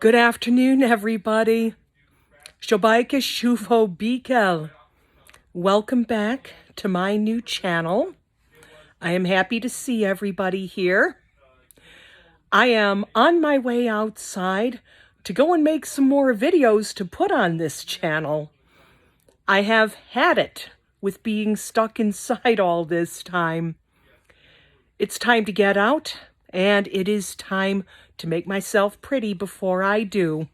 Good afternoon, everybody. Shobaika Shufo Bikel. Welcome back to my new channel. I am happy to see everybody here. I am on my way outside to go and make some more videos to put on this channel. I have had it with being stuck inside all this time. It's time to get out, and it is time to make myself pretty before I do.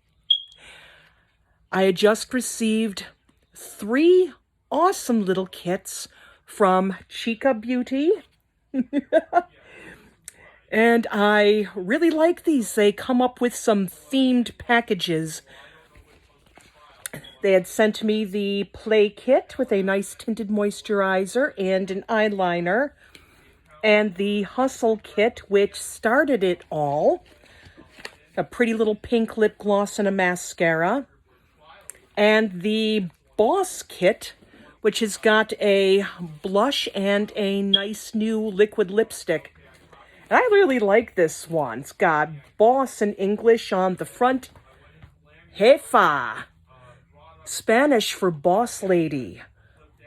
I had just received 3 awesome little kits from Chica Beauty. And I really like these. They come up with some themed packages. They had sent me the Play Kit with a nice tinted moisturizer and an eyeliner, and the Hustle Kit, which started it all. A pretty little pink lip gloss and a mascara. And the Boss Kit, which has got a blush and a nice new liquid lipstick. And I really like this one. It's got Boss in English on the front. Jefa, Spanish for boss lady,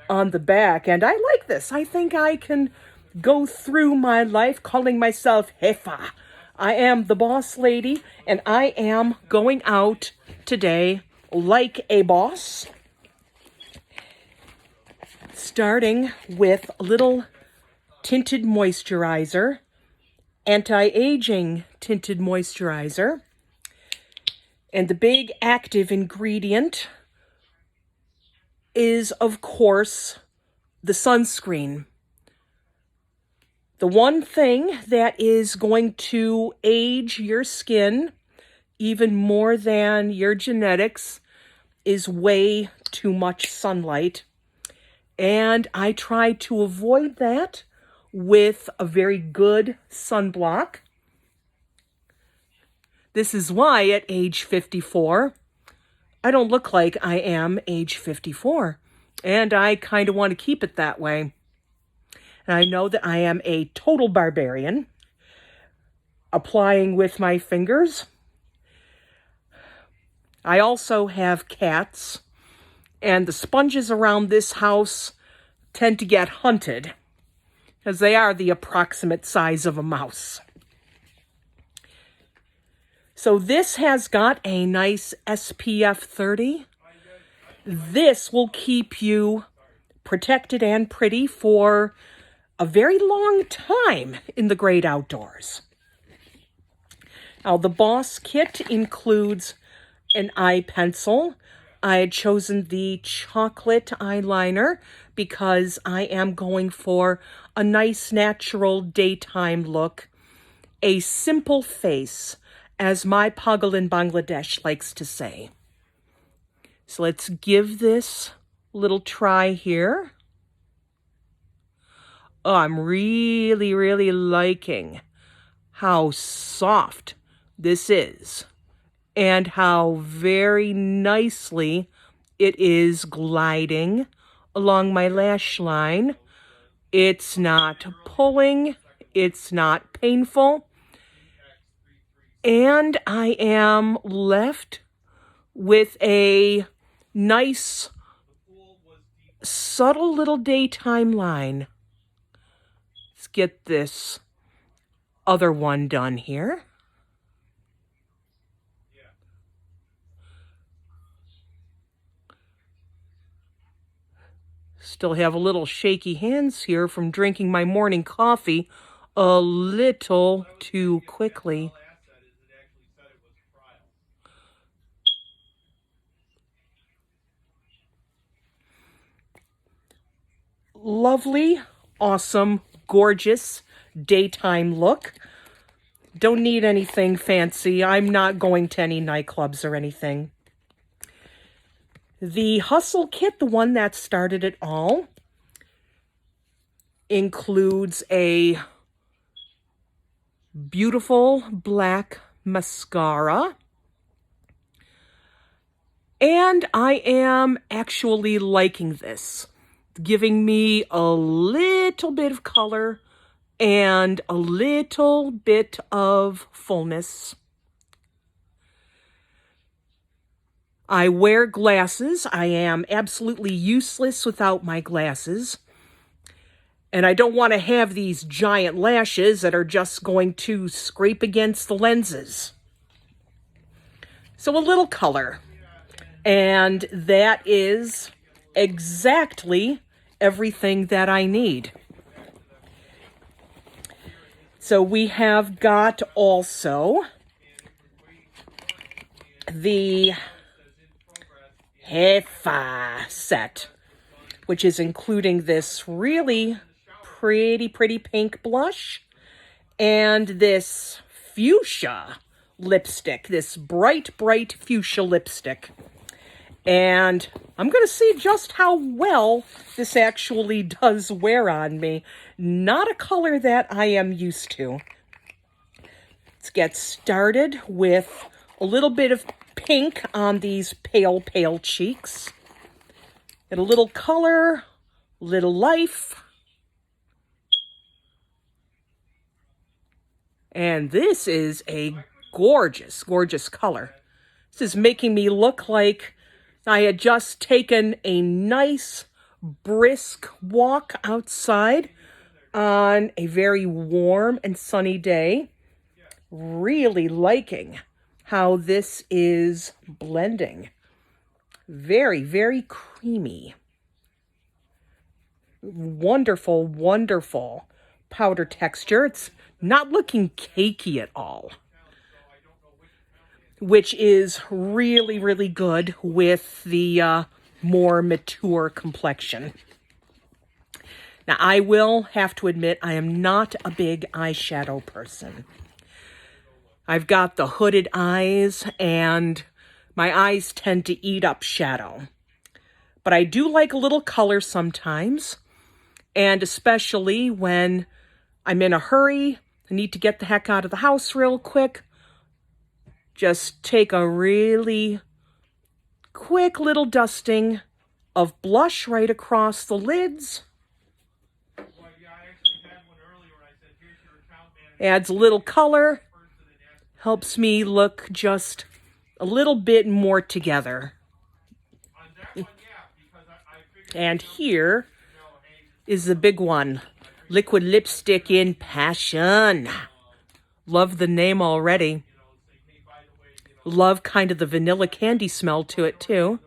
on the back. And I like this. I think I can go through my life calling myself Jefa. I am the boss lady, and I am going out today like a boss. Starting with a little tinted moisturizer, anti-aging tinted moisturizer. And the big active ingredient is, of course, the sunscreen. The one thing that is going to age your skin even more than your genetics is way too much sunlight. And I try to avoid that with a very good sunblock. This is why at age 54, I don't look like I am age 54. And I kind of want to keep it that way. And I know that I am a total barbarian, applying with my fingers. I also have cats, and the sponges around this house tend to get hunted, as they are the approximate size of a mouse. So this has got a nice SPF 30. This will keep you protected and pretty for a very long time in the great outdoors. Now, the Boss Kit includes an eye pencil. I had chosen the chocolate eyeliner because I am going for a nice natural daytime look. A simple face, as my Pagal in Bangladesh likes to say. So let's give this a little try here. Oh, I'm really liking how soft this is and how very nicely it is gliding along my lash line. It's not pulling, it's not painful, and I am left with a nice, subtle little daytime line. Let's get this other one done here. Still have a little shaky hands here from drinking my morning coffee a little too quickly. Lovely, awesome, gorgeous daytime look. Don't need anything fancy. I'm not going to any nightclubs or anything. The Hustle Kit, the one that started it all, includes a beautiful black mascara. And I am actually liking this, giving me a little bit of color and a little bit of fullness. I wear glasses. I am absolutely useless without my glasses. And I don't want to have these giant lashes that are just going to scrape against the lenses. So a little color. And that is exactly everything that I need. So we have got also the Jefa set, which is including this really pretty pink blush and this fuchsia lipstick, this bright fuchsia lipstick. And I'm going to see just how well this actually does wear on me. Not a color that I am used to. Let's get started with a little bit of pink on these pale cheeks. Get a little color, little life. And this is a gorgeous color. This is making me look like I had just taken a nice, brisk walk outside on a very warm and sunny day. Really liking how this is blending. Very creamy. Wonderful powder texture. It's not looking cakey at all, which is really good with the more mature complexion. Now, I will have to admit, I am not a big eyeshadow person. I've got the hooded eyes, and my eyes tend to eat up shadow. But I do like a little color sometimes, and especially when I'm in a hurry, I need to get the heck out of the house real quick. Just take a really quick little dusting of blush right across the lids. Adds a little color. Helps me look just a little bit more together. And here is the big one. Liquid lipstick in Passion. Love the name already. Love kind of the vanilla candy smell to it, too.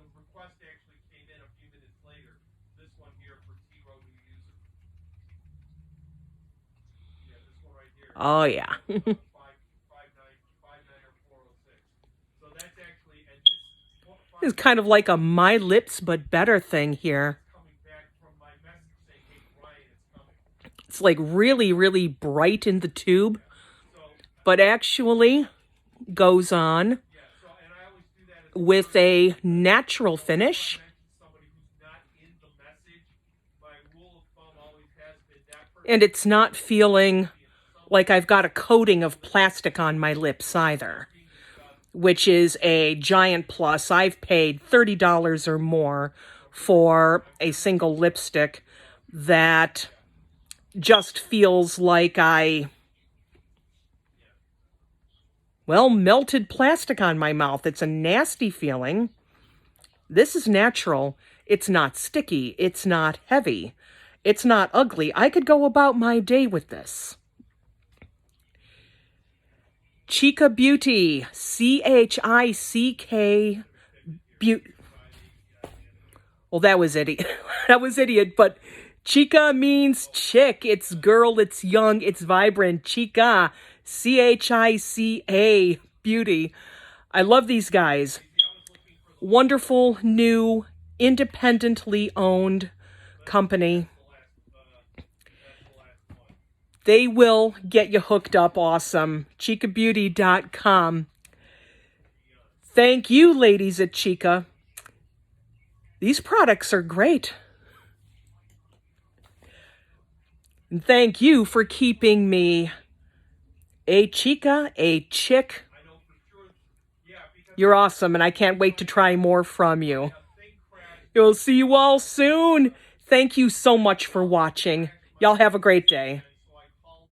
Oh, yeah. It's kind of like a My Lips But Better thing here. It's like really bright in the tube, but actually goes on with a natural finish. And it's not feeling like I've got a coating of plastic on my lips either, which is a giant plus. I've paid $30 or more for a single lipstick that just feels like melted plastic on my mouth. It's a nasty feeling. This is natural. It's not sticky. It's not heavy. It's not ugly. I could go about my day with this. Chica Beauty, C-H-I-C-K Beauty. Well, that was idiot. That was idiot, but Chica means chick. It's girl, it's young, it's vibrant. Chica, C-H-I-C-A Beauty. I love these guys. Wonderful, new, independently owned company. They will get you hooked up awesome. ChicaBeauty.com. Thank you, ladies at Chica. These products are great. And thank you for keeping me a Chica, a chick. You're awesome, and I can't wait to try more from you. You'll see you all soon. Thank you so much for watching. Y'all have a great day.